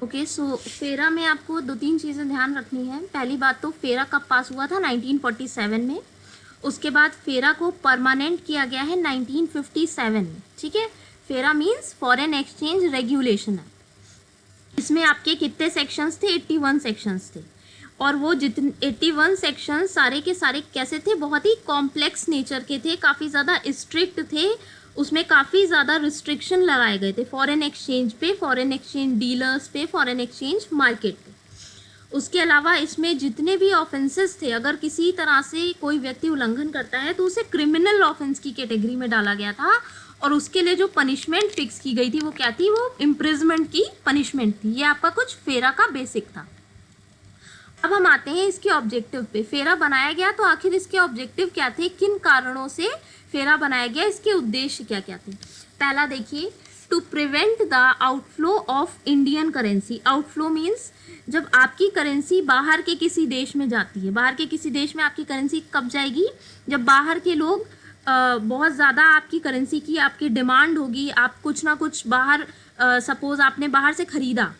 Okay, सो फेरा में आपको 2-3 चीज़ें ध्यान रखनी है। पहली बात तो फेरा कब पास हुआ था? 1947 में। उसके बाद फेरा को परमानेंट किया गया है 1957 में। ठीक है, फेरा मीन्स फॉरेन एक्सचेंज रेगुलेशन है। इसमें आपके कितने सेक्शंस थे? 81 सेक्शंस थे। और वो जितने 81 सेक्शंस सारे के सारे कैसे थे? बहुत ही कॉम्प्लेक्स नेचर के थे, काफ़ी ज़्यादा स्ट्रिक्ट थे। उसमें काफ़ी ज़्यादा रिस्ट्रिक्शन लगाए गए थे फॉरेन एक्सचेंज पे, फॉरेन एक्सचेंज डीलर्स पे, फॉरेन एक्सचेंज मार्केट पे। उसके अलावा इसमें जितने भी ऑफेंसेस थे, अगर किसी तरह से कोई व्यक्ति उल्लंघन करता है तो उसे क्रिमिनल ऑफेंस की कैटेगरी में डाला गया था। और उसके लिए जो पनिशमेंट फिक्स की गई थी वो क्या थी? वो इम्प्रिजमेंट की पनिशमेंट थी। ये आपका कुछ फेरा का बेसिक था। अब हम आते हैं इसके ऑब्जेक्टिव पे। फेरा बनाया गया तो आखिर इसके ऑब्जेक्टिव क्या थे? किन कारणों से फेरा बनाया गया? इसके उद्देश्य क्या क्या थे? पहला देखिए, to prevent the outflow of Indian currency. Outflow means जब आपकी करेंसी बाहर के किसी देश में जाती है। बाहर के किसी देश में आपकी करेंसी कब जाएगी? जब बाहर के लोग बहुत ज़्यादा आपकी करेंसी की आपकी डिमांड होगी। आप कुछ ना कुछ बाहर, सपोज आपने बाहर से खरीदा,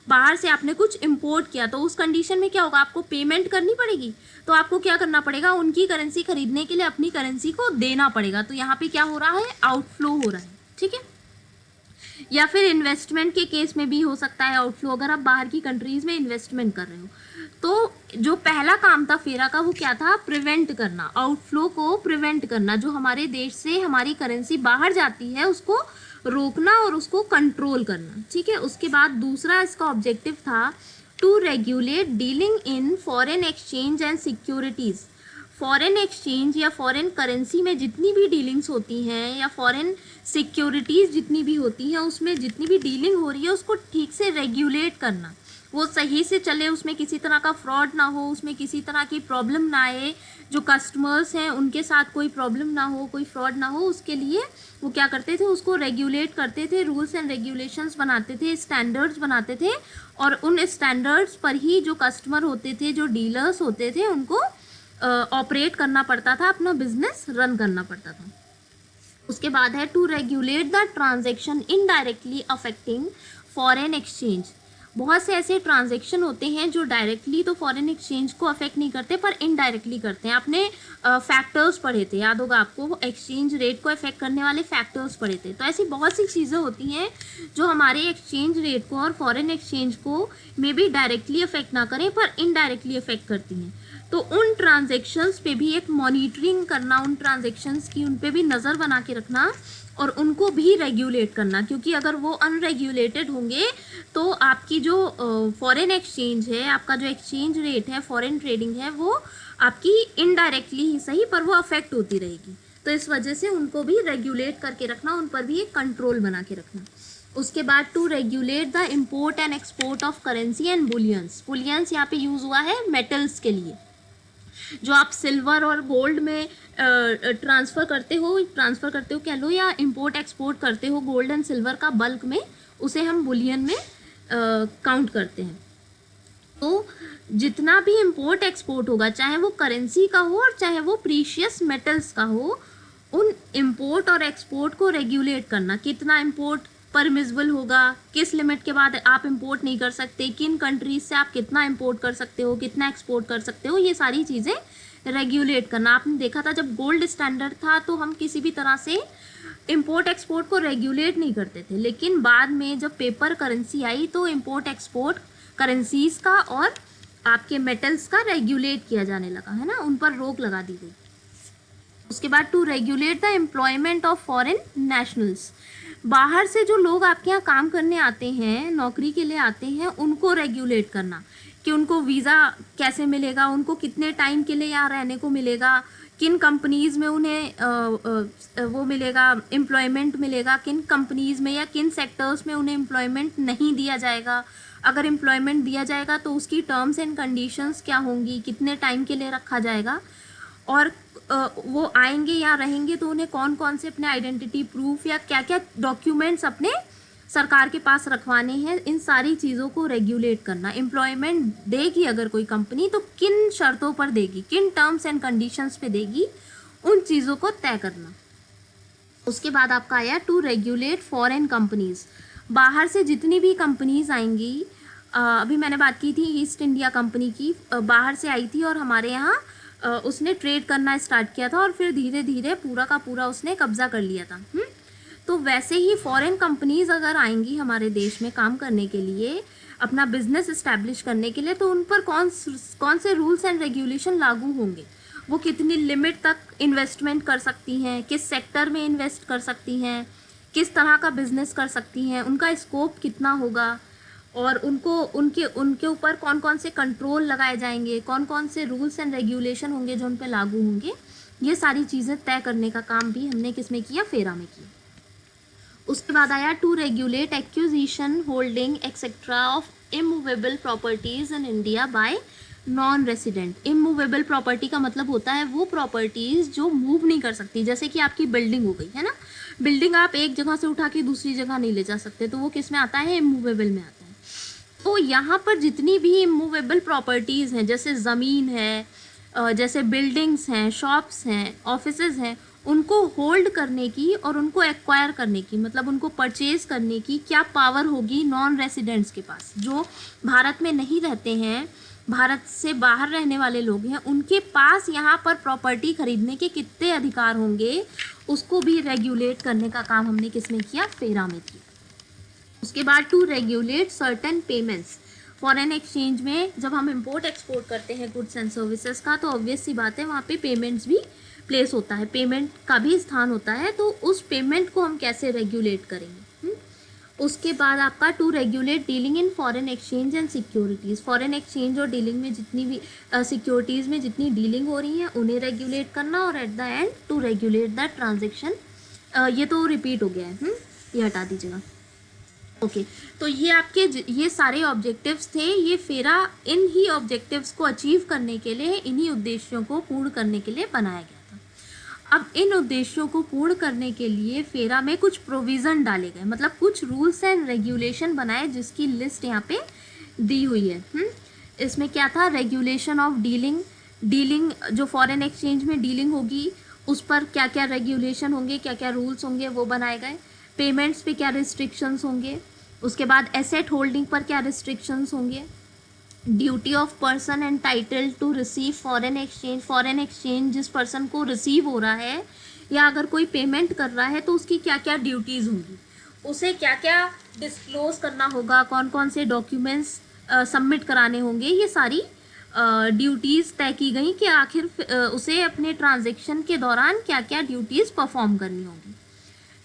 बाहर से आपने कुछ इंपोर्ट किया, तो उस कंडीशन में क्या होगा? आपको पेमेंट करनी पड़ेगी। तो आपको क्या करना पड़ेगा? उनकी करेंसी खरीदने के लिए अपनी करेंसी को देना पड़ेगा। तो यहाँ पे क्या हो रहा है? आउटफ्लो हो रहा है। ठीक है, या फिर इन्वेस्टमेंट के केस में भी हो सकता है आउटफ्लो, अगर आप बाहर की कंट्रीज में इन्वेस्टमेंट कर रहे हो। तो जो पहला काम था फेरा का वो क्या था? प्रिवेंट करना, आउटफ्लो को प्रिवेंट करना। जो हमारे देश से हमारी करेंसी बाहर जाती है उसको रोकना और उसको कंट्रोल करना। ठीक है, उसके बाद दूसरा इसका ऑब्जेक्टिव था to regulate dealing in foreign exchange and securities. Foreign exchange या फॉरेन करेंसी में जितनी भी डीलिंग्स होती हैं या फॉरेन सिक्योरिटीज़ जितनी भी होती हैं, उसमें जितनी भी डीलिंग हो रही है उसको ठीक से रेगुलेट करना, वो सही से चले, उसमें किसी तरह का फ्रॉड ना हो, उसमें किसी तरह की प्रॉब्लम ना आए, जो कस्टमर्स हैं उनके साथ कोई प्रॉब्लम ना हो, कोई फ्रॉड ना हो। उसके लिए वो क्या करते थे? उसको रेगुलेट करते थे, रूल्स एंड रेगुलेशंस बनाते थे, स्टैंडर्ड्स बनाते थे। और उन स्टैंडर्ड्स पर ही जो कस्टमर होते थे, जो डीलर्स होते थे, उनको ऑपरेट करना पड़ता था, अपना बिजनेस रन करना पड़ता था। उसके बाद है to regulate the transaction indirectly affecting foreign exchange. बहुत से ऐसे ट्रांजैक्शन होते हैं जो डायरेक्टली तो फॉरेन एक्सचेंज को अफेक्ट नहीं करते पर इनडायरेक्टली करते हैं। आपने फैक्टर्स पढ़े थे, याद होगा आपको, एक्सचेंज रेट को अफेक्ट करने वाले फैक्टर्स पढ़े थे। तो ऐसी बहुत सी चीज़ें होती हैं जो हमारे एक्सचेंज रेट को और फॉरेन एक्सचेंज को मे बी डायरेक्टली अफेक्ट ना करें पर इनडायरेक्टली अफेक्ट करती हैं। तो उन ट्रांजैक्शंस पे भी एक मॉनिटरिंग करना, उन ट्रांजैक्शंस की उन पे भी नज़र बना के रखना और उनको भी रेगुलेट करना, क्योंकि अगर वो अनरेगुलेटेड होंगे तो आपकी जो फॉरेन एक्सचेंज है, आपका जो एक्सचेंज रेट है, फॉरेन ट्रेडिंग है, वो आपकी इनडायरेक्टली ही सही पर वो अफेक्ट होती रहेगी। तो इस वजह से उनको भी रेगुलेट करके रखना, उन पर भी एक कंट्रोल बना के रखना। उसके बाद to regulate the import and export of currency and bullions. Bullions यहाँ पे यूज़ हुआ है मेटल्स के लिए। जो आप सिल्वर और गोल्ड में ट्रांसफ़र करते हो कह लो, या इंपोर्ट एक्सपोर्ट करते हो गोल्ड एंड सिल्वर का बल्क में, उसे हम बुलियन में काउंट करते हैं। तो जितना भी इंपोर्ट एक्सपोर्ट होगा, चाहे वो करेंसी का हो और चाहे वो प्रीशियस मेटल्स का हो, उन इंपोर्ट और एक्सपोर्ट को रेगुलेट करना। कितना इंपोर्ट परमिसिबल होगा, किस लिमिट के बाद आप इंपोर्ट नहीं कर सकते, किन कंट्रीज से आप कितना इंपोर्ट कर सकते हो, कितना एक्सपोर्ट कर सकते हो, ये सारी चीज़ें रेगुलेट करना। आपने देखा था जब गोल्ड स्टैंडर्ड था तो हम किसी भी तरह से इंपोर्ट एक्सपोर्ट को रेगुलेट नहीं करते थे, लेकिन बाद में जब पेपर करेंसी आई तो इंपोर्ट एक्सपोर्ट करेंसीज का और आपके मेटल्स का रेगुलेट किया जाने लगा, है ना, उन पर रोक लगा दी गई। उसके बाद to regulate the employment of foreign nationals. बाहर से जो लोग आपके यहाँ काम करने आते हैं, नौकरी के लिए आते हैं, उनको रेगुलेट करना कि उनको वीज़ा कैसे मिलेगा, उनको कितने टाइम के लिए यहाँ रहने को मिलेगा, किन कंपनीज़ में उन्हें वो मिलेगा, एम्प्लॉयमेंट मिलेगा, किन कंपनीज़ में या किन सेक्टर्स में उन्हें एम्प्लॉयमेंट नहीं दिया जाएगा। अगर एम्प्लॉयमेंट दिया जाएगा तो उसकी टर्म्स एंड कंडीशंस क्या होंगी, कितने टाइम के लिए रखा जाएगा, और वो आएंगे या रहेंगे तो उन्हें कौन कौन से अपने आइडेंटिटी प्रूफ या क्या क्या डॉक्यूमेंट्स अपने सरकार के पास रखवाने हैं, इन सारी चीज़ों को रेगुलेट करना। एम्प्लॉयमेंट देगी अगर कोई कंपनी तो किन शर्तों पर देगी, किन टर्म्स एंड कंडीशंस पे देगी, उन चीज़ों को तय करना। उसके बाद आपका आया टू रेगुलेट फॉरेन कंपनीज। बाहर से जितनी भी कंपनीज आएंगी, अभी मैंने बात की थी ईस्ट इंडिया कंपनी की, बाहर से आई थी और हमारे यहाँ उसने ट्रेड करना स्टार्ट किया था और फिर धीरे धीरे पूरा का पूरा उसने कब्जा कर लिया था। तो वैसे ही फॉरेन कंपनीज अगर आएंगी हमारे देश में काम करने के लिए, अपना बिजनेस इस्टेब्लिश करने के लिए, तो उन पर कौन से रूल्स एंड रेगुलेशन लागू होंगे, वो कितनी लिमिट तक इन्वेस्टमेंट कर सकती हैं, किस सेक्टर में इन्वेस्ट कर सकती हैं, किस तरह का बिजनेस कर सकती हैं, उनका स्कोप कितना होगा, और उनको उनके ऊपर कौन कौन से कंट्रोल लगाए जाएंगे, कौन कौन से रूल्स एंड रेगुलेशन होंगे जो उन पर लागू होंगे, ये सारी चीज़ें तय करने का काम भी हमने किस में किया, फेरा में किया। उसके बाद आया to regulate acquisition, holding etcetera of immovable properties in India by non resident. Immovable property का मतलब होता है वो प्रॉपर्टीज जो मूव नहीं कर सकती, जैसे कि आपकी बिल्डिंग हो गई है ना, बिल्डिंग आप एक जगह से उठा के दूसरी जगह नहीं ले जा सकते, तो वो किस में आता है, इमूवेबल में आता है। तो यहाँ पर जितनी भी इमूवेबल प्रॉपर्टीज़ हैं, जैसे ज़मीन है, जैसे बिल्डिंग्स हैं, शॉप्स हैं, ऑफिसेज हैं, उनको होल्ड करने की और उनको एक्वायर करने की, मतलब उनको परचेज करने की क्या पावर होगी नॉन रेसिडेंट्स के पास, जो भारत में नहीं रहते हैं, भारत से बाहर रहने वाले लोग हैं, उनके पास यहाँ पर प्रॉपर्टी खरीदने के कितने अधिकार होंगे, उसको भी रेगुलेट करने का काम हमने किस में किया, फेरा में किया। उसके बाद to regulate certain payments. Foreign exchange में जब हम इंपोर्ट एक्सपोर्ट करते हैं गुड्स एंड सर्विसेज का, तो ऑब्वियस सी बात है वहाँ पे पेमेंट्स भी प्लेस होता है, पेमेंट का भी स्थान होता है, तो उस पेमेंट को हम कैसे रेगुलेट करेंगे। उसके बाद आपका to regulate dealing in foreign exchange and securities. Foreign exchange और डीलिंग में जितनी भी सिक्योरिटीज़ में जितनी डीलिंग हो रही है उन्हें रेगुलेट करना, और at the end to regulate the transaction. ये तो रिपीट हो गया है, ये हटा दीजिएगा। ओके तो ये आपके ये सारे ऑब्जेक्टिव्स थे। ये फेरा इन ही ऑब्जेक्टिव्स को अचीव करने के लिए, इन्हीं उद्देश्यों को पूर्ण करने के लिए बनाया गया था। अब इन उद्देश्यों को पूर्ण करने के लिए फेरा में कुछ प्रोविज़न डाले गए, मतलब कुछ रूल्स एंड रेगुलेशन बनाए, जिसकी लिस्ट यहाँ पे दी हुई है। इसमें क्या था, रेगुलेशन ऑफ डीलिंग जो फॉरेन एक्सचेंज में डीलिंग होगी उस पर क्या क्या रेगुलेशन होंगे, क्या क्या रूल्स होंगे, वो बनाए गए। पेमेंट्स पे क्या रिस्ट्रिक्शंस होंगे, उसके बाद एसेट होल्डिंग पर क्या रिस्ट्रिक्शंस होंगे, duty of person entitled to receive foreign exchange जिस पर्सन को रिसीव हो रहा है या अगर कोई पेमेंट कर रहा है तो उसकी क्या क्या ड्यूटीज़ होंगी, उसे क्या क्या डिस्क्लोज करना होगा, कौन कौन से डॉक्यूमेंट्स सबमिट कराने होंगे, ये सारी ड्यूटीज़ तय की गई कि आखिर उसे अपने ट्रांजैक्शन के दौरान क्या क्या ड्यूटीज़ परफॉर्म करनी होंगी।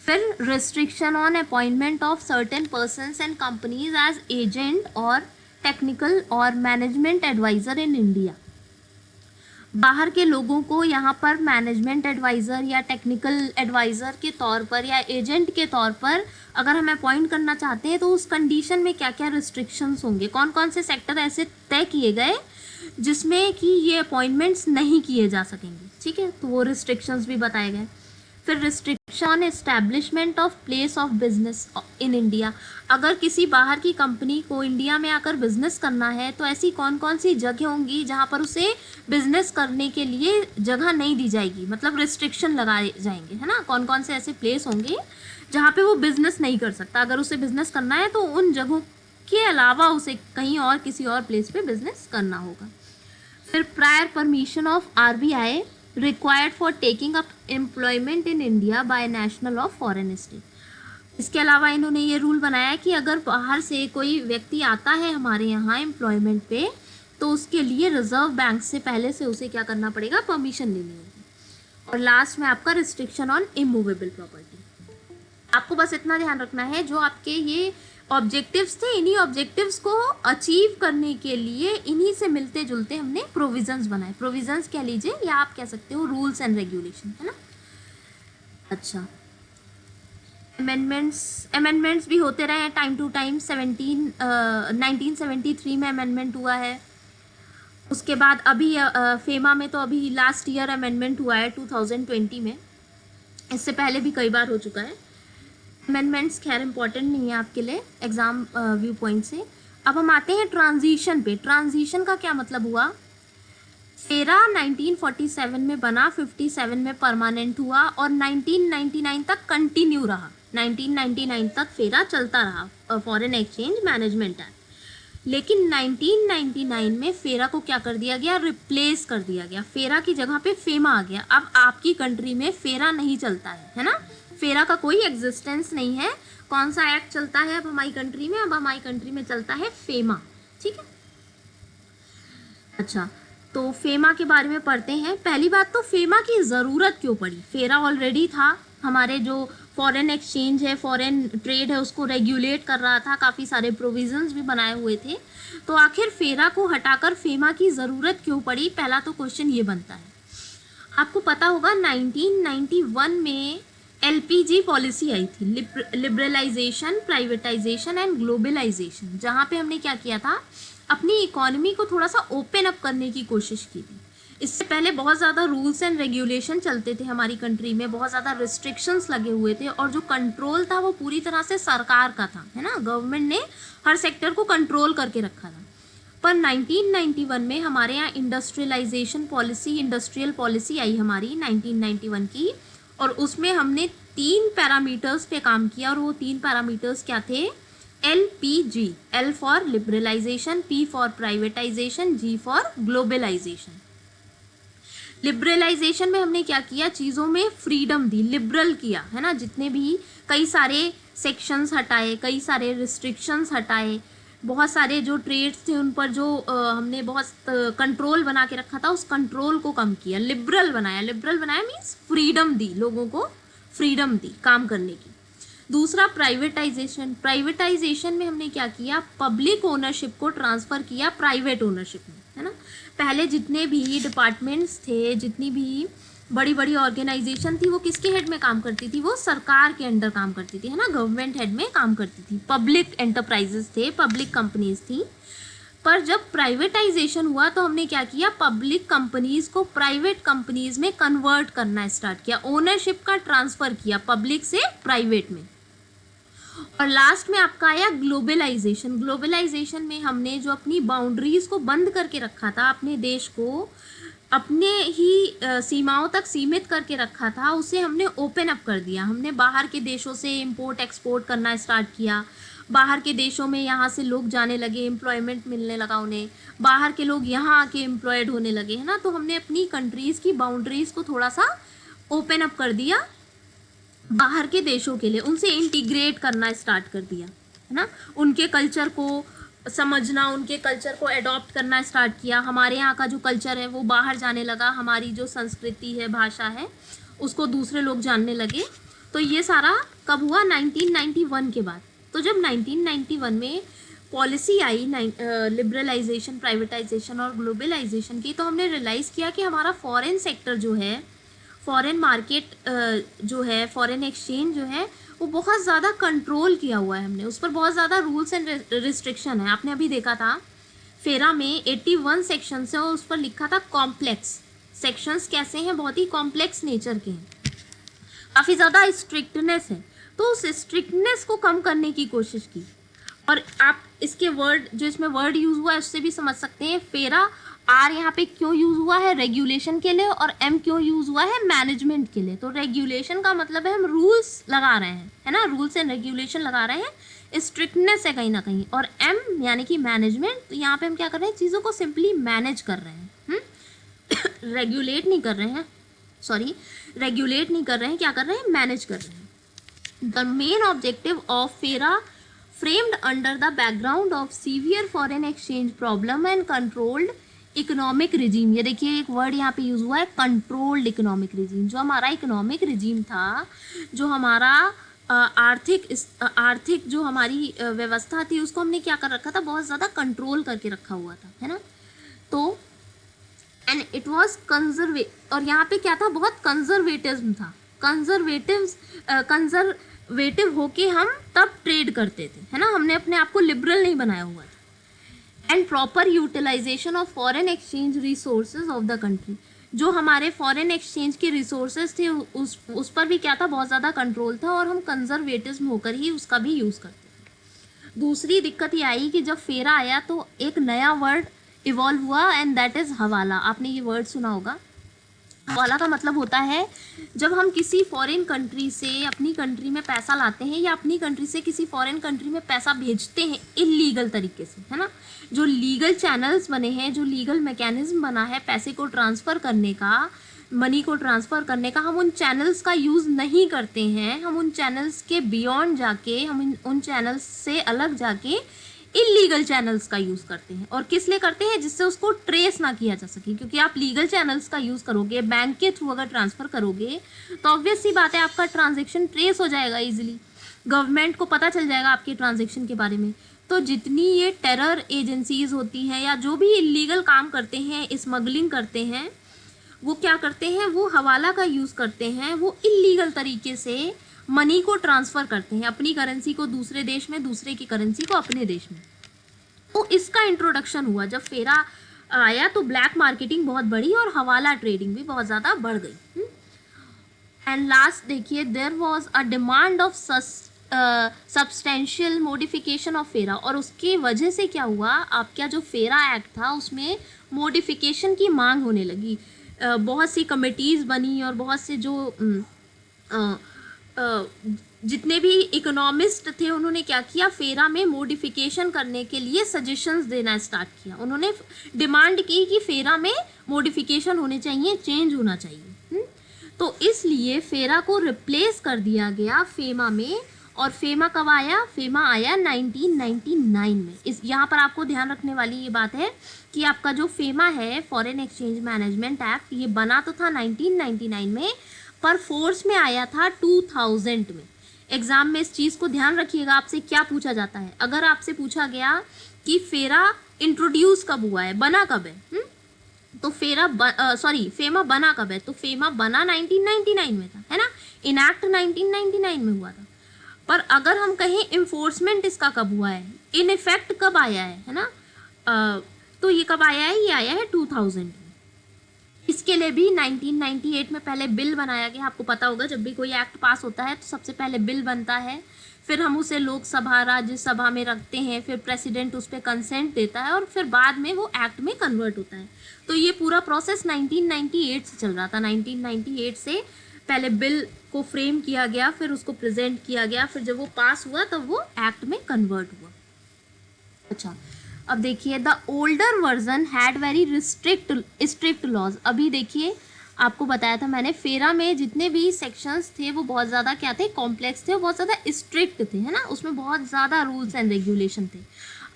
फिर restriction on appointment of certain persons and companies as agent और टेक्निकल और मैनेजमेंट एडवाइज़र इन इंडिया। बाहर के लोगों को यहाँ पर मैनेजमेंट एडवाइज़र या टेक्निकल एडवाइज़र के तौर पर या एजेंट के तौर पर अगर हम अपॉइंट करना चाहते हैं तो उस कंडीशन में क्या क्या रिस्ट्रिक्शंस होंगे, कौन कौन से सेक्टर ऐसे तय किए गए जिसमें कि ये अपॉइंटमेंट्स नहीं किए जा सकेंगे। ठीक है, तो वो रिस्ट्रिक्शंस भी बताए गए। फिर restriction establishment of place of business in India. अगर किसी बाहर की कंपनी को इंडिया में आकर बिजनेस करना है तो ऐसी कौन कौन सी जगह होंगी जहाँ पर उसे बिजनेस करने के लिए जगह नहीं दी जाएगी, मतलब रिस्ट्रिक्शन लगाए जाएंगे, है ना। कौन कौन से ऐसे प्लेस होंगे जहाँ पे वो बिजनेस नहीं कर सकता, अगर उसे बिजनेस करना है तो उन जगहों के अलावा उसे कहीं और किसी और प्लेस पे बिजनेस करना होगा। फिर prior permission of RBI required for taking up employment in India bye national of foreign state. इसके अलावा इन्होंने ये रूल बनाया कि अगर बाहर से कोई व्यक्ति आता है हमारे यहाँ एम्प्लॉयमेंट पे तो उसके लिए रिजर्व बैंक से पहले से उसे क्या करना पड़ेगा, परमिशन लेनी होगी। और लास्ट में आपका रिस्ट्रिक्शन ऑन इमूवेबल प्रॉपर्टी। आपको बस इतना ध्यान रखना है, जो आपके ये ऑब्जेक्टिव्स थे, इन्हीं ऑब्जेक्टिव्स को अचीव करने के लिए इन्हीं से मिलते जुलते हमने प्रोविजंस बनाए। प्रोविजंस कह लीजिए या आप कह सकते हो रूल्स एंड रेगुलेशन, है ना। अच्छा, अमेंडमेंट्स भी होते रहे हैं टाइम टू टाइम। 1973 में अमेंडमेंट हुआ है। उसके बाद अभी फेमा में तो अभी लास्ट ईयर अमेंडमेंट हुआ है 2020 में, इससे पहले भी कई बार हो चुका है। अमेंडमेंट्स खैर इंपॉर्टेंट नहीं है आपके लिए एग्ज़ाम व्यू पॉइंट से। अब हम आते हैं ट्रांजिशन पे। ट्रांजिशन का क्या मतलब हुआ, फेरा 1947 में बना, 57 में परमानेंट हुआ और 1999 तक कंटिन्यू रहा। 1999 तक फेरा चलता रहा, फॉरेन एक्सचेंज मैनेजमेंट एक्ट। लेकिन 1999 में फेरा को क्या कर दिया गया, रिप्लेस कर दिया गया। फेरा की जगह पे फेमा आ गया। अब आपकी कंट्री में फेरा नहीं चलता है ना, फेरा का कोई एग्जिस्टेंस नहीं है। कौन सा एक्ट चलता है अब हमारी कंट्री में, अब हमारी कंट्री में चलता है फेमा। ठीक है, अच्छा तो फेमा के बारे में पढ़ते हैं। पहली बात तो फेमा की ज़रूरत क्यों पड़ी। फेरा ऑलरेडी था, हमारे जो फॉरेन एक्सचेंज है, फॉरेन ट्रेड है, उसको रेगुलेट कर रहा था, काफ़ी सारे प्रोविजंस भी बनाए हुए थे। तो आखिर फेरा को हटाकर फेमा की ज़रूरत क्यों पड़ी, पहला तो क्वेश्चन ये बनता है। आपको पता होगा 1991 में LPG पॉलिसी आई थी, लिबरलाइजेशन, प्राइवेटाइजेशन एंड ग्लोबलाइजेशन, जहाँ पे हमने क्या किया था, अपनी इकोनॉमी को थोड़ा सा ओपन अप करने की कोशिश की थी। इससे पहले बहुत ज़्यादा रूल्स एंड रेगुलेशन चलते थे हमारी कंट्री में, बहुत ज़्यादा रिस्ट्रिक्शंस लगे हुए थे, और जो कंट्रोल था वो पूरी तरह से सरकार का था, है ना, गवर्नमेंट ने हर सेक्टर को कंट्रोल करके रखा था। पर 1991 में हमारे यहाँ इंडस्ट्रियलाइजेशन पॉलिसी, इंडस्ट्रियल पॉलिसी आई हमारी 1991 की, और उसमें हमने 3 पैरामीटर्स पे काम किया, और वो 3 पैरामीटर्स क्या थे, LPG, L for liberalisation, P for privatisation, G for globalisation. Liberalisation में हमने क्या किया, चीज़ों में फ्रीडम दी, लिबरल किया, है ना, जितने भी कई सारे सेक्शंस हटाए, कई सारे रिस्ट्रिक्शंस हटाए, बहुत सारे जो ट्रेड्स थे उन पर जो हमने बहुत कंट्रोल बना के रखा था, उस कंट्रोल को कम किया, लिबरल बनाया। लिबरल बनाया मीन्स फ्रीडम दी, लोगों को फ्रीडम दी काम करने की। दूसरा प्राइवेटाइजेशन, प्राइवेटाइजेशन में हमने क्या किया, पब्लिक ओनरशिप को ट्रांसफ़र किया प्राइवेट ओनरशिप में, है ना। पहले जितने भी डिपार्टमेंट्स थे, जितनी भी बड़ी बड़ी ऑर्गेनाइजेशन थी, वो किसके हेड में काम करती थी, वो सरकार के अंडर काम करती थी, है ना, गवर्नमेंट हेड में काम करती थी। पब्लिक एंटरप्राइजेस थे, पब्लिक कंपनीज थी। पर जब प्राइवेटाइजेशन हुआ तो हमने क्या किया, पब्लिक कंपनीज को प्राइवेट कंपनीज में कन्वर्ट करना स्टार्ट किया, ओनरशिप का ट्रांसफ़र किया पब्लिक से प्राइवेट में। और लास्ट में आपका आया ग्लोबलाइजेशन। ग्लोबलाइजेशन में हमने जो अपनी बाउंड्रीज को बंद करके रखा था, अपने देश को अपने ही सीमाओं तक सीमित करके रखा था, उसे हमने ओपन अप कर दिया। हमने बाहर के देशों से इंपोर्ट एक्सपोर्ट करना स्टार्ट किया, बाहर के देशों में यहाँ से लोग जाने लगे, एम्प्लॉयमेंट मिलने लगा उन्हें, बाहर के लोग यहाँ आके एम्प्लॉयड होने लगे, है ना। तो हमने अपनी कंट्रीज़ की बाउंड्रीज़ को थोड़ा सा ओपन अप कर दिया बाहर के देशों के लिए, उनसे इंटीग्रेट करना स्टार्ट कर दिया, है ना, उनके कल्चर को समझना, उनके कल्चर को एडॉप्ट करना स्टार्ट किया। हमारे यहाँ का जो कल्चर है वो बाहर जाने लगा, हमारी जो संस्कृति है, भाषा है, उसको दूसरे लोग जानने लगे। तो ये सारा कब हुआ, 1991 के बाद। तो जब 1991 में पॉलिसी आई लिबरलाइजेशन, प्राइवेटाइजेशन और ग्लोबलाइजेशन की, तो हमने रियलाइज़ किया कि हमारा फॉरेन सेक्टर जो है, फॉरेन मार्केट जो है, फॉरेन एक्सचेंज जो है, वो बहुत ज़्यादा कंट्रोल किया हुआ है हमने, उस पर बहुत ज़्यादा रूल्स एंड रिस्ट्रिक्शन है। आपने अभी देखा था फेरा में 81 सेक्शंस है और उस पर लिखा था कॉम्प्लेक्स। सेक्शंस कैसे हैं, बहुत ही कॉम्प्लेक्स नेचर के हैं, काफ़ी ज़्यादा स्ट्रिक्टनेस है। तो उस स्ट्रिक्टनेस को कम करने की कोशिश की। और आप इसके वर्ड, जो इसमें वर्ड यूज़ हुआ है उससे भी समझ सकते हैं। फेरा आर यहाँ पे क्यों यूज़ हुआ है, रेगुलेशन के लिए, और एम क्यों यूज़ हुआ है, मैनेजमेंट के लिए। तो रेगुलेशन का मतलब है हम रूल्स लगा रहे हैं, है ना, रूल्स एंड रेगुलेशन लगा रहे हैं, स्ट्रिक्टनेस है कहीं ना कहीं। और एम यानी कि मैनेजमेंट, तो यहाँ पे हम क्या कर रहे हैं, चीज़ों को सिंपली मैनेज कर रहे हैं, रेगुलेट नहीं कर रहे हैं, रेगुलेट नहीं कर रहे हैं, क्या कर रहे हैं, मैनेज कर रहे हैं। द मेन ऑब्जेक्टिव ऑफ फेरा framed under the background of severe foreign exchange problem and controlled economic regime। ये देखिए एक वर्ड यहाँ पे यूज़ हुआ है, controlled economic regime। जो हमारा इकोनॉमिक regime था, जो हमारा आर्थिक जो हमारी व्यवस्था थी, उसको हमने क्या कर रखा था, बहुत ज़्यादा कंट्रोल करके रखा हुआ था, है ना। तो एंड इट वॉज और यहाँ पे क्या था, बहुत कंजर्वेटिज्म था, कंजर्वेटिव होके हम तब ट्रेड करते थे, है ना, हमने अपने आप को लिबरल नहीं बनाया हुआ था। And proper utilisation of foreign exchange resources of the country. जो हमारे फॉरेन एक्सचेंज के रिसोर्सेज थे उस पर भी क्या था, बहुत ज़्यादा कंट्रोल था, और हम कंजर्वेटिज्म होकर ही उसका भी यूज़ करते थे। दूसरी दिक्कत ये आई कि जब फेरा आया तो एक नया वर्ड इवॉल्व हुआ, एंड दैट इज़ हवाला। आपने ये वर्ड सुना होगा, हवाला का मतलब होता है जब हम किसी फॉरेन कंट्री से अपनी कंट्री में पैसा लाते हैं या अपनी कंट्री से किसी फॉरेन कंट्री में पैसा भेजते हैं इलीगल तरीके से, है ना। जो लीगल चैनल्स बने हैं, जो लीगल मैकेनिज्म बना है पैसे को ट्रांसफ़र करने का, मनी को ट्रांसफ़र करने का, हम उन चैनल्स का यूज़ नहीं करते हैं। हम उन चैनल्स के बियॉन्ड जाके, हम उन चैनल्स से अलग जाके इलीगल चैनल्स का यूज़ करते हैं। और किस लिए करते हैं? जिससे उसको ट्रेस ना किया जा सके, क्योंकि आप लीगल चैनल्स का यूज़ करोगे, बैंक के थ्रू अगर ट्रांसफ़र करोगे तो ऑब्वियस सी बात है आपका ट्रांजेक्शन ट्रेस हो जाएगा ईजिली, गवर्नमेंट को पता चल जाएगा आपके ट्रांजेक्शन के बारे में। तो जितनी ये टेरर एजेंसीज होती हैं या जो भी इलीगल काम करते हैं, स्मगलिंग करते हैं, वो क्या करते हैं? वो हवाला का यूज़ करते हैं। वो इलीगल तरीके से मनी को ट्रांसफ़र करते हैं, अपनी करेंसी को दूसरे देश में, दूसरे की करेंसी को अपने देश में। तो इसका इंट्रोडक्शन हुआ जब फेरा आया तो ब्लैक मार्केटिंग बहुत बढ़ी और हवाला ट्रेडिंग भी बहुत ज़्यादा बढ़ गई। एंड लास्ट देखिए, there was a demand of substantial modification of FERA. और उसकी वजह से क्या हुआ, आपका जो फेरा एक्ट था उसमें मॉडिफिकेशन की मांग होने लगी। बहुत सी कमिटीज़ बनी और बहुत से जो जितने भी इकोनॉमिस्ट थे उन्होंने क्या किया, फेरा में मॉडिफिकेशन करने के लिए सजेशंस देना स्टार्ट किया। उन्होंने डिमांड की कि फेरा में मॉडिफिकेशन होने चाहिए, चेंज होना चाहिए। तो इसलिए फेरा को रिप्लेस कर दिया गया फेमा में। और फेमा कब आया? फेमा आया 1999 में। इस यहाँ पर आपको ध्यान रखने वाली ये बात है कि आपका जो फेमा है, फॉरेन एक्सचेंज मैनेजमेंट एक्ट, ये बना तो था 1999 में, पर फोर्स में आया था 2000 में। एग्जाम में इस चीज़ को ध्यान रखिएगा, आपसे क्या पूछा जाता है। अगर आपसे पूछा गया कि फेरा इंट्रोड्यूस कब हुआ है, बना कब है, तो फेमा बना कब है, तो फेमा बना 1999 में था, है ना। इनैक्ट 1999 में हुआ था। पर अगर हम कहें इन्फोर्समेंट इसका कब हुआ है, इन इफेक्ट कब आया है ना, तो ये कब आया है? ये आया है 2000 में। इसके लिए भी 1998 में पहले बिल बनाया गया। आपको पता होगा जब भी कोई एक्ट पास होता है तो सबसे पहले बिल बनता है, फिर हम उसे लोकसभा, राज्यसभा में रखते हैं, फिर प्रेसिडेंट उस पर कंसेंट देता है और फिर बाद में वो एक्ट में कन्वर्ट होता है। तो ये पूरा प्रोसेस 1998 से चल रहा था। 1998 से पहले बिल को फ्रेम किया गया, फिर उसको प्रेजेंट किया गया, फिर जब वो पास हुआ तब वो एक्ट में कन्वर्ट हुआ। अच्छा, अब देखिए, the older version had very strict laws. अभी देखिए, आपको बताया था मैंने, फेरा में जितने भी सेक्शंस थे वो बहुत ज़्यादा क्या थे, कॉम्प्लेक्स थे और बहुत ज़्यादा स्ट्रिक्ट थे, है ना। उसमें बहुत ज़्यादा रूल्स एंड रेगुलेशन थे।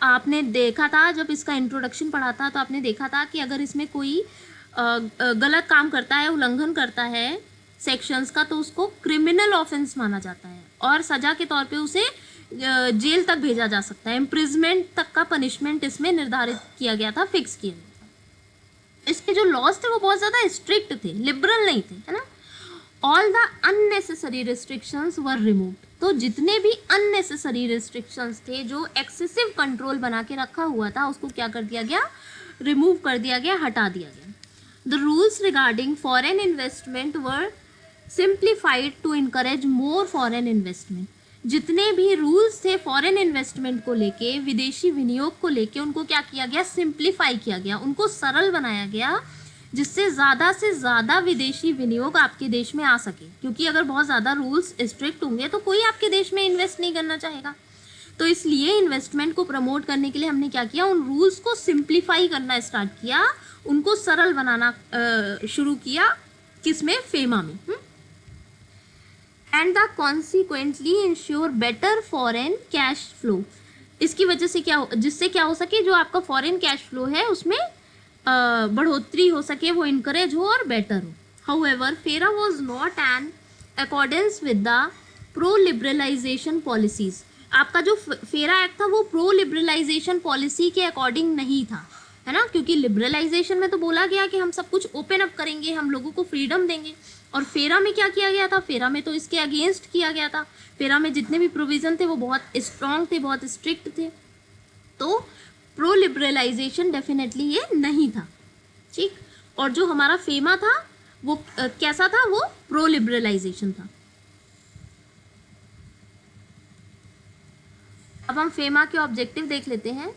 आपने देखा था जब इसका इंट्रोडक्शन पढ़ा था तो आपने देखा था कि अगर इसमें कोई गलत काम करता है, उल्लंघन करता है सेक्शंस का, तो उसको क्रिमिनल ऑफेंस माना जाता है और सज़ा के तौर पे उसे जेल तक भेजा जा सकता है। इम्प्रिजमेंट तक का पनिशमेंट इसमें निर्धारित किया गया था, फिक्स किया गया था। इसके जो लॉज थे वो बहुत ज़्यादा स्ट्रिक्ट थे, लिबरल नहीं थे, है ना। All the unnecessary restrictions were removed. तो जितने भी अननेसेसरी रिस्ट्रिक्शंस थे, जो एक्सेसिव कंट्रोल बना के रखा हुआ था, उसको क्या कर दिया गया? रिमूव कर दिया गया, हटा दिया गया। The rules regarding foreign investment were simplified to encourage more foreign investment. जितने भी रूल्स थे फॉरेन इन्वेस्टमेंट को लेके, विदेशी विनियोग को लेके, उनको क्या किया गया? सिंप्लीफाई किया गया, उनको सरल बनाया गया, जिससे ज़्यादा से ज़्यादा विदेशी विनियोग आपके देश में आ सके। क्योंकि अगर बहुत ज़्यादा रूल्स स्ट्रिक्ट होंगे तो कोई आपके देश में इन्वेस्ट नहीं करना चाहेगा। तो इसलिए इन्वेस्टमेंट को प्रमोट करने के लिए हमने क्या किया? उन रूल्स को सिंप्लीफाई करना स्टार्ट किया, उनको सरल बनाना शुरू किया। किसमें? फेमा में। And the consequently ensure better foreign cash flow. इसकी वजह से जिससे क्या हो सके, जो आपका फॉरेन कैश फ्लो है उसमें बढ़ोतरी हो सके, वो इनकरेज हो और बेटर हो। However, FERA was not an accordance with the pro liberalisation policies. आपका जो फेरा एक्ट था वो प्रो लिबरलाइजेशन पॉलिसी के अकॉर्डिंग नहीं था, है ना। क्योंकि लिबरलाइजेशन में तो बोला गया कि हम सब कुछ ओपन अप करेंगे, हम लोगों को फ्रीडम देंगे। और फेरा में क्या किया गया था? फेरा में तो इसके अगेंस्ट किया गया था। फेरा में जितने भी प्रोविज़न थे वो बहुत स्ट्रॉन्ग थे, बहुत स्ट्रिक्ट थे। तो प्रो लिबरलाइजेशन डेफिनेटली ये नहीं था, ठीक। और जो हमारा फेमा था वो कैसा था? वो प्रो लिबरलाइजेशन था। अब हम फेमा के ऑब्जेक्टिव देख लेते हैं।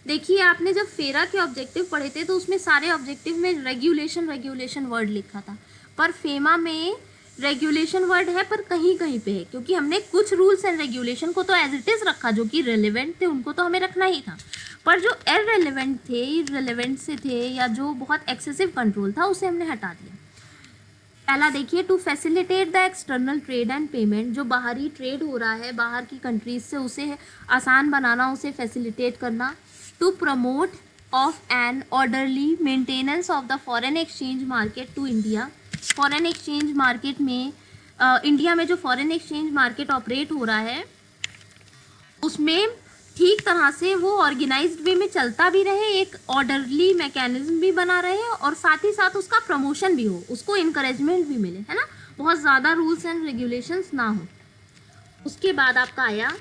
देखिए, आपने जब फेरा के ऑब्जेक्टिव पढ़े थे तो उसमें सारे ऑब्जेक्टिव में रेगुलेशन वर्ड लिखा था। पर फेमा में रेगुलेशन वर्ड है पर कहीं कहीं पे है, क्योंकि हमने कुछ रूल्स एंड रेगुलेशन को तो एज इट इज़ रखा, जो कि रेलिवेंट थे उनको तो हमें रखना ही था, पर जो इररेलेवेंट थे, इररेलेवेंट से थे या जो बहुत एक्सेसिव कंट्रोल था उसे हमने हटा दिया। पहला देखिए, to facilitate the external trade and payment, जो बाहरी ट्रेड हो रहा है बाहर की कंट्रीज से उसे आसान बनाना, उसे फैसिलिटेट करना। To promote of an orderly maintenance of the foreign exchange market to India, foreign exchange market में इंडिया में जो फॉरेन एक्सचेंज मार्केट ऑपरेट हो रहा है उसमें ठीक तरह से वो ऑर्गेनाइज्ड वे में चलता भी रहे, एक ऑर्डरली मैकेनिज्म भी बना रहे और साथ ही साथ उसका प्रमोशन भी हो, उसको इनकरेजमेंट भी मिले, है ना, बहुत ज़्यादा रूल्स एंड रेगुलेशंस ना हो। उसके बाद आपका आया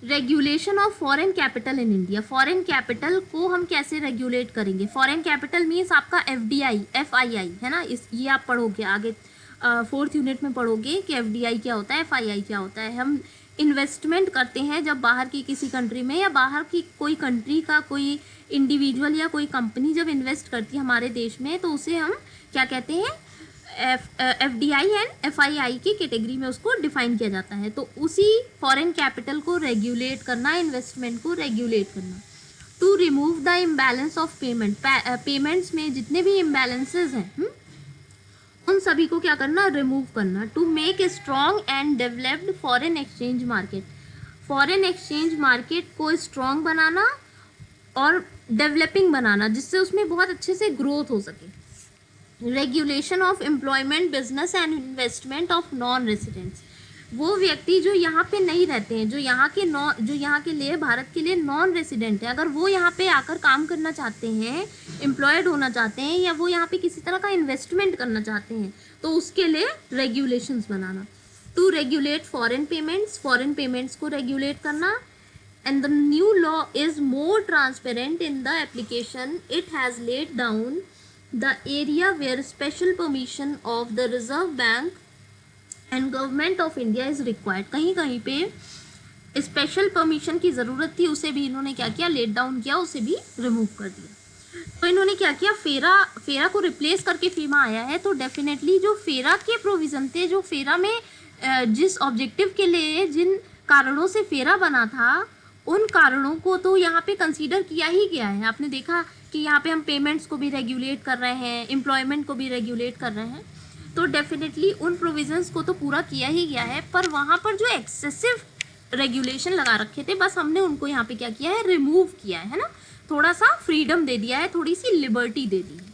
regulation of foreign capital in India. Foreign capital को हम कैसे रेगुलेट करेंगे? फॉरेन कैपिटल मीन्स आपका FDI, FII, है ना, ये आप पढ़ोगे आगे 4th यूनिट में पढ़ोगे कि FDI क्या होता है, FII क्या होता है। हम इन्वेस्टमेंट करते हैं जब बाहर की किसी कंट्री में, या बाहर की कोई कंट्री का कोई इंडिविजुअल या कोई कंपनी जब इन्वेस्ट करती है हमारे देश में, तो उसे हम क्या कहते हैं, FDI एंड FII की कैटेगरी में उसको डिफाइन किया जाता है। तो उसी फॉरेन कैपिटल को रेगुलेट करना, इन्वेस्टमेंट को रेगुलेट करना। To remove the imbalance of payment, payments में जितने भी इम्बैलेंसेज हैं उन सभी को क्या करना, रिमूव करना। To make a strong and developed foreign exchange market, foreign exchange market को स्ट्रॉन्ग बनाना और डेवलपिंग बनाना, जिससे उसमें बहुत अच्छे से ग्रोथ हो सके। Regulation of employment, business and investment of non residents, वो व्यक्ति जो यहाँ पे नहीं रहते हैं, जो यहाँ के लिए, भारत के लिए नॉन रेसिडेंट है, अगर वो यहाँ पे आकर काम करना चाहते हैं, एम्प्लॉयड होना चाहते हैं, या वो यहाँ पे किसी तरह का इन्वेस्टमेंट करना चाहते हैं, तो उसके लिए रेगुलेशंस बनाना। To regulate foreign payments, foreign payments को रेगुलेट करना। And the new law is more transparent in the application, it has laid down the area where special permission of the Reserve Bank and Government of India is required, कहीं कहीं पे special permission की ज़रूरत थी, उसे भी इन्होंने क्या किया, लेट डाउन किया, उसे भी रिमूव कर दिया। तो इन्होंने क्या किया, फेरा को रिप्लेस करके फेमा आया है। तो डेफिनेटली जो फेरा के प्रोविज़न थे, जो फेरा में जिस ऑब्जेक्टिव के लिए, जिन कारणों से फेरा बना था, उन कारणों को तो यहाँ पे कंसीडर किया ही गया है। आपने देखा कि यहाँ पे हम पेमेंट्स को भी रेगुलेट कर रहे हैं, एम्प्लॉयमेंट को भी रेगुलेट कर रहे हैं, तो डेफिनेटली उन प्रोविजंस को तो पूरा किया ही गया है। पर वहाँ पर जो एक्सेसिव रेगुलेशन लगा रखे थे, बस हमने उनको यहाँ पे क्या किया है, रिमूव किया है ना, थोड़ा सा फ्रीडम दे दिया है, थोड़ी सी लिबर्टी दे दी है।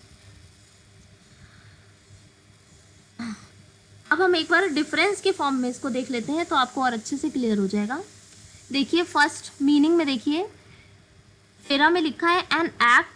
अब हम एक बार डिफरेंस के फॉर्म में इसको देख लेते हैं, तो आपको और अच्छे से क्लियर हो जाएगा। देखिए फर्स्ट मीनिंग में देखिए, फेरा में लिखा है an act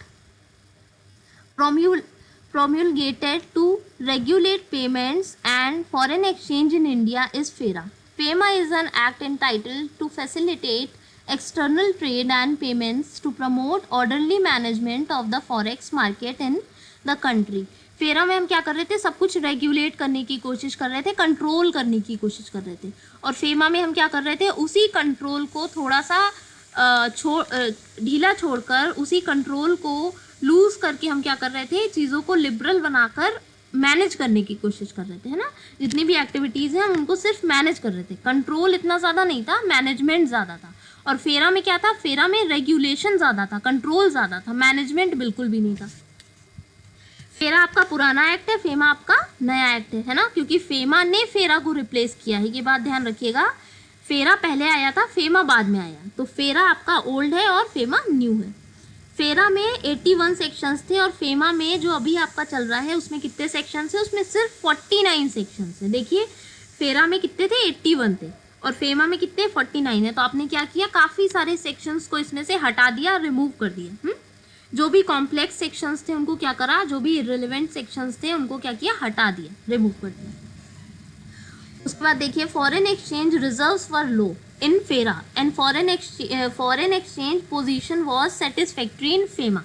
promulgated to regulate payments and foreign exchange in India is FERA. FEMA is an act entitled to facilitate external trade and payments to promote orderly management of the forex market in the country. फेरा में हम क्या कर रहे थे, सब कुछ regulate करने की कोशिश कर रहे थे, कंट्रोल करने की कोशिश कर रहे थे। और फेमा में हम क्या कर रहे थे, उसी कंट्रोल को थोड़ा सा ढीला छोड़कर, उसी कंट्रोल को लूज करके हम क्या कर रहे थे, चीज़ों को लिबरल बनाकर मैनेज करने की कोशिश कर रहे थे, है ना। जितनी भी एक्टिविटीज़ हैं हम उनको सिर्फ मैनेज कर रहे थे, कंट्रोल इतना ज़्यादा नहीं था, मैनेजमेंट ज़्यादा था। और फेरा में क्या था, फेरा में रेगुलेशन ज़्यादा था, कंट्रोल ज़्यादा था, मैनेजमेंट बिल्कुल भी नहीं था। फेरा आपका पुराना एक्ट है, फेमा आपका नया एक्ट है ना, क्योंकि फेमा ने फेरा को रिप्लेस किया है, ये बात ध्यान रखिएगा। फेरा पहले आया था, फेमा बाद में आया, तो फेरा आपका ओल्ड है और फेमा न्यू है। फेरा में 81 सेक्शंस थे और फेमा में जो अभी आपका चल रहा है उसमें कितने सेक्शंस है, उसमें सिर्फ 49 सेक्शंस है। देखिए फेरा में कितने थे, 81 थे, और फेमा में कितने, 49 है। तो आपने क्या किया, काफ़ी सारे सेक्शंस को इसमें से हटा दिया, रिमूव कर दिया। जो भी कॉम्प्लेक्स सेक्शंस थे उनको क्या करा, जो भी इररिलेवेंट सेक्शंस थे उनको क्या किया, हटा दिया, रिमूव कर दिया। उसके बाद देखिए, फॉरेन एक्सचेंज रिजर्व्स वर लो इन फेरा and foreign exchange position was satisfactory in FEMA.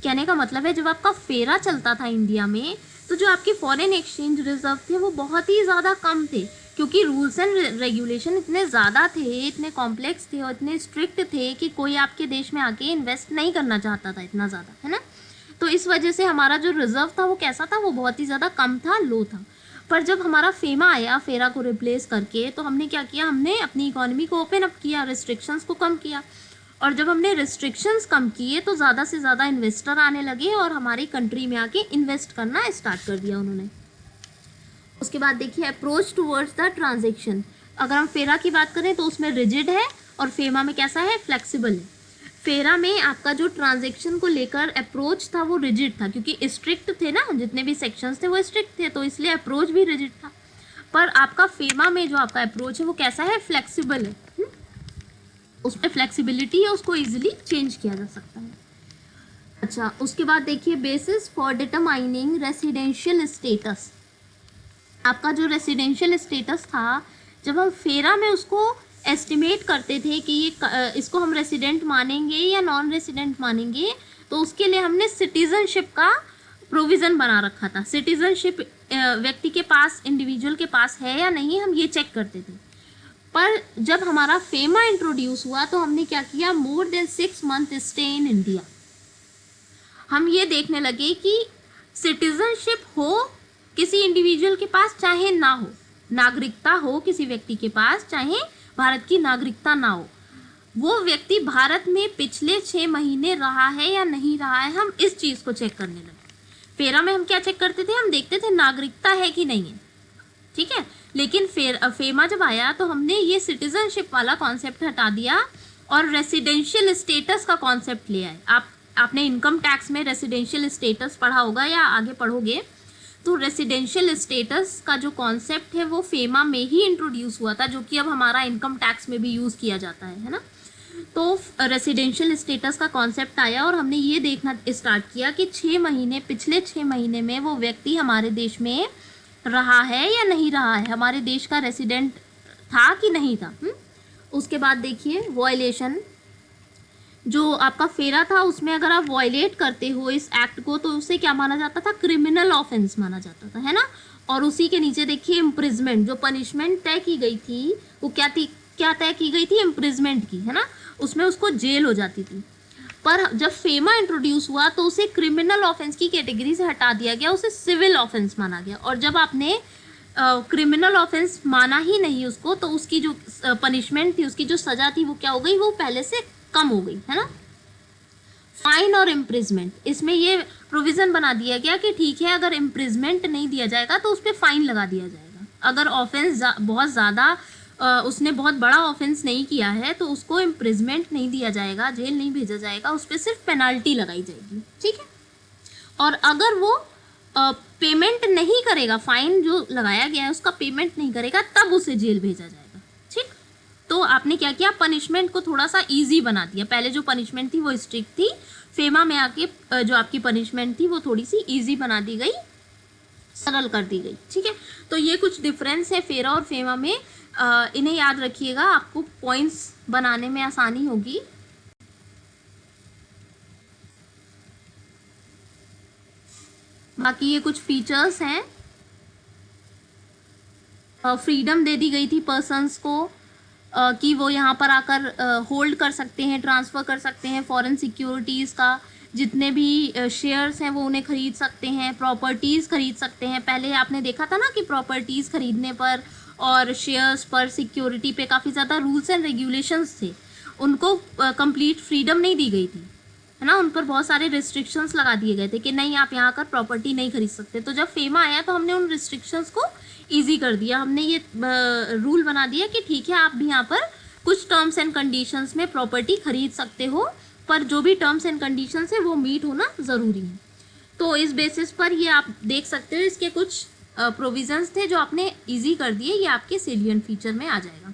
कहने का मतलब है, जब आपका फेरा चलता था इंडिया में, तो जो आपके फॉरेन एक्सचेंज रिजर्व थे वो बहुत ही ज़्यादा कम थे, क्योंकि रूल्स एंड रेगुलेशन इतने ज़्यादा थे, इतने कॉम्प्लेक्स थे और इतने स्ट्रिक्ट थे कि कोई आपके देश में आके इन्वेस्ट नहीं करना चाहता था इतना ज़्यादा, है ना। तो इस वजह से हमारा जो रिजर्व था वो कैसा था, वो बहुत ही ज़्यादा कम था, लो था। पर जब हमारा फेमा आया फेरा को रिप्लेस करके, तो हमने क्या किया, हमने अपनी इकोनॉमी को ओपन अप किया, रिस्ट्रिक्शंस को कम किया। और जब हमने रिस्ट्रिक्शंस कम किए तो ज़्यादा से ज़्यादा इन्वेस्टर आने लगे और हमारी कंट्री में आके इन्वेस्ट करना स्टार्ट कर दिया उन्होंने। उसके बाद देखिए अप्रोच टूवर्ड्स द ट्रांजेक्शन। अगर हम फेरा की बात करें तो उसमें रिजिड है और फेमा में कैसा है, फ्लेक्सिबल है। फेरा में आपका जो ट्रांजेक्शन को लेकर अप्रोच था वो रिजिड था, क्योंकि स्ट्रिक्ट थे ना, जितने भी सेक्शंस थे वो स्ट्रिक्ट थे, तो इसलिए अप्रोच भी रिजिड था। पर आपका फेमा में जो आपका अप्रोच है वो कैसा है, फ्लेक्सिबल है। उसमें फ्लेक्सिबिलिटी है, उसको इजीली चेंज किया जा सकता है। अच्छा, उसके बाद देखिए basis for determining residential status. आपका जो रेसिडेंशियल स्टेटस था, जब हम फेरा में उसको एस्टिमेट करते थे कि ये इसको हम रेसिडेंट मानेंगे या नॉन रेसिडेंट मानेंगे, तो उसके लिए हमने सिटीजनशिप का प्रोविज़न बना रखा था। सिटीजनशिप व्यक्ति के पास, इंडिविजुअल के पास है या नहीं, हम ये चेक करते थे। पर जब हमारा फेमा इंट्रोड्यूस हुआ तो हमने क्या किया, more than 6 month stay in India. हम ये देखने लगे कि सिटीजनशिप हो किसी इंडिविजुअल के पास चाहे ना हो, नागरिकता हो किसी व्यक्ति के पास चाहे भारत की नागरिकता ना हो, वो व्यक्ति भारत में पिछले 6 महीने रहा है या नहीं रहा है, हम इस चीज़ को चेक करने लगे। फेरा में हम क्या चेक करते थे, हम देखते थे नागरिकता है कि नहीं है, ठीक है। लेकिन फेमा जब आया तो हमने ये सिटीजनशिप वाला कॉन्सेप्ट हटा दिया और रेसिडेंशियल स्टेटस का कॉन्सेप्ट ले आए। आपने इनकम टैक्स में रेसिडेंशियल स्टेटस पढ़ा होगा या आगे पढ़ोगे, तो रेसिडेंशियल स्टेटस का जो कॉन्सेप्ट है वो फेमा में ही इंट्रोड्यूस हुआ था, जो कि अब हमारा इनकम टैक्स में भी यूज़ किया जाता है ना। तो रेसिडेंशियल स्टेटस का कॉन्सेप्ट आया और हमने ये देखना स्टार्ट किया कि 6 महीने, पिछले 6 महीने में वो व्यक्ति हमारे देश में रहा है या नहीं रहा है, हमारे देश का रेसिडेंट था कि नहीं था। उसके बाद देखिए वॉयलेशन, जो आपका फेरा था उसमें अगर आप वॉयलेट करते हो इस एक्ट को तो उसे क्या माना जाता था, क्रिमिनल ऑफेंस माना जाता था, है ना। और उसी के नीचे देखिए इम्प्रिजमेंट, जो पनिशमेंट तय की गई थी वो क्या थी, क्या तय की गई थी, इम्प्रिजमेंट की, है ना। उसमें उसको जेल हो जाती थी। पर जब फेमा इंट्रोड्यूस हुआ तो उसे क्रिमिनल ऑफेंस की कैटेगरी से हटा दिया गया, उसे सिविल ऑफेंस माना गया। और जब आपने क्रिमिनल ऑफेंस माना ही नहीं उसको, तो उसकी जो पनिशमेंट थी, उसकी जो सज़ा थी वो क्या हो गई, वो पहले से कम हो गई, है ना। फाइन और इम्प्रिजमेंट, इसमें ये प्रोविज़न बना दिया गया कि ठीक है, अगर इम्प्रिजमेंट नहीं दिया जाएगा तो उस पर फाइन लगा दिया जाएगा। अगर ऑफेंस बहुत ज़्यादा, उसने बहुत बड़ा ऑफेंस नहीं किया है तो उसको इम्प्रिजमेंट नहीं दिया जाएगा, जेल नहीं भेजा जाएगा, उस पर सिर्फ पेनल्टी लगाई जाएगी, ठीक है। और अगर वो पेमेंट नहीं करेगा, फाइन जो लगाया गया है उसका पेमेंट नहीं करेगा, तब उसे जेल भेजा जाएगा, ठीक। तो आपने क्या किया, पनिशमेंट को थोड़ा सा ईजी बना दिया। पहले जो पनिशमेंट थी वो स्ट्रिक्ट थी, फेमा में आके जो आपकी पनिशमेंट थी वो थोड़ी सी ईजी बना दी गई, सरल कर दी गई, ठीक है। तो ये कुछ डिफरेंस है फेरा और फेमा में, इन्हें याद रखिएगा, आपको पॉइंट्स बनाने में आसानी होगी। बाकी ये कुछ फीचर्स हैं। फ्रीडम दे दी गई थी पर्सन्स को कि वो यहाँ पर आकर होल्ड कर सकते हैं, ट्रांसफ़र कर सकते हैं फॉरेन सिक्योरिटीज़ का, जितने भी शेयर्स हैं वो उन्हें ख़रीद सकते हैं, प्रॉपर्टीज़ ख़रीद सकते हैं। पहले आपने देखा था ना कि प्रॉपर्टीज़ ख़रीदने पर और शेयर्स पर, सिक्योरिटी पे काफ़ी ज़्यादा रूल्स एंड रेगुलेशंस थे, उनको कंप्लीट फ्रीडम नहीं दी गई थी, है ना। उन पर बहुत सारे रिस्ट्रिक्शंस लगा दिए गए थे कि नहीं, आप यहाँ आकर प्रॉपर्टी नहीं खरीद सकते। तो जब फेमा आया तो हमने उन रिस्ट्रिक्शंस को ईजी कर दिया, हमने ये रूल बना दिया कि ठीक है, आप भी यहाँ पर कुछ टर्म्स एंड कंडीशंस में प्रॉपर्टी खरीद सकते हो, पर जो भी टर्म्स एंड कंडीशंस है वो मीट होना ज़रूरी है। तो इस बेसिस पर ये आप देख सकते हो, इसके कुछ प्रोविजंस थे जो आपने ईजी कर दिए, ये आपके सेलिएंट फीचर में आ जाएगा।